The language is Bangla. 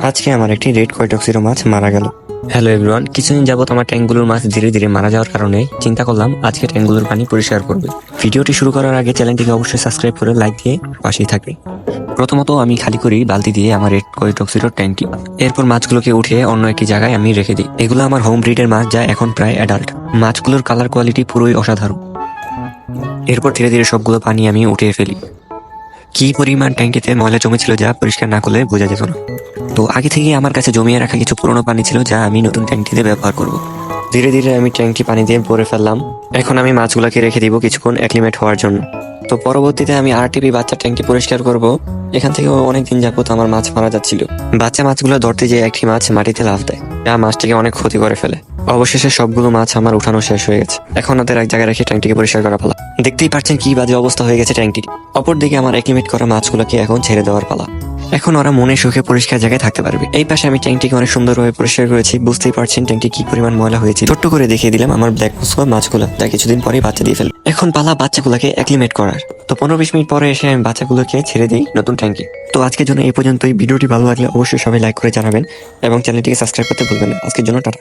আজকে আমার একটি রেড কয়টক্সিরো মাছ মারা গেল। হ্যালো এভরিওয়ান, কিছুদিন যাবত আমার ট্যাঙ্কগুলোর মাছ ধীরে ধীরে মারা যাওয়ার কারণে চিন্তা করলাম আজকে ট্যাঙ্কগুলোর পানি পরিষ্কার করবে। ভিডিওটি শুরু করার আগে চ্যানেলটিকে অবশ্যই সাবস্ক্রাইব করে লাইক দিয়ে পাশেই থাকবে। প্রথমত আমি খালি করি বালতি দিয়ে আমার রেড কয়টক্সিরো ট্যাঙ্কটি। এরপর মাছগুলোকে উঠিয়ে অন্য একটি জায়গায় আমি রেখে দিই। এগুলো আমার হোম ব্রিডের মাছ, যা এখন প্রায় অ্যাডাল্ট। মাছগুলোর কালার কোয়ালিটি পুরোই অসাধারণ। এরপর ধীরে ধীরে সবগুলো পানি আমি উঠিয়ে ফেলি। কি পরিমাণ ট্যাঙ্কিতে ময়লা জমেছিল যা পরিষ্কার না করলে বোঝা যেত না। তো আগে থেকে আমার কাছে জমিয়ে রাখা কিছু পুরনো পানি ছিল যা আমি নতুন ট্যাঙ্কিতে ব্যবহার করব। ধীরে ধীরে আমি ট্যাঙ্কটি পানি দিয়ে ভরে ফেললাম। এখন আমি মাছগুলোকে রেখে দিব কিছুক্ষণ অ্যাক্লিমেট হওয়ার জন্য। তো পরবর্তীতে আমি আরটিপি বাচ্চা ট্যাঙ্কটি পরিষ্কার করব। এখান থেকে অনেকদিন যাবত আমার মাছ মারা যাচ্ছিল। বাচ্চা মাছগুলো ধরতে যেয়ে একটি মাছ মাটিতে লাফ দেয়, যা মাছটিকে অনেক ক্ষতি করে ফেলে। অবশেষে সবগুলো মাছ আমার উঠানো শেষ হয়ে গেছে। এখন ওদের এক জায়গায় রেখে ট্যাঙ্কটিকে পরিষ্কার করা ফেলা। দেখতেই পাচ্ছেন কি বাজে অবস্থা হয়ে গেছে ট্যাঙ্কটির। অপরদিকে আমার অ্যাক্লিমেট করা মাছগুলোকে এখন ছেড়ে দেওয়ার পালা। এখন ওরা মনে সুখে পরিষ্কার জায়গায় থাকতে পারবে। এই পাশে আমি ট্যাঙ্কটিকে অনেক সুন্দরভাবে পরিষ্কার করেছি। বুঝতেই পারছেন ট্যাঙ্কটি কি পরিমাণ ময়লা হয়েছে। ছোট্ট করে দেখিয়ে দিলাম আমার ব্ল্যাক মুসকা মাছগুলো, যা কিছুদিন পরেই বাচ্চা দিয়ে ফেলে। এখন পালা বাচ্চাগুলোকে অ্যাক্লিমেট করার। তো 15-20 মিনিট পরে এসে আমি বাচ্চাগুলোকে ছেড়ে দিই নতুন ট্যাঙ্কি। তো আজকের জন্য এই পর্যন্তই। ভিডিওটি ভালো লাগলে অবশ্যই সবাই লাইক করে জানাবেন এবং চ্যানেলটিকে সাবস্ক্রাইব করতে ভুলবেন না। আজকের জন্য টাটা।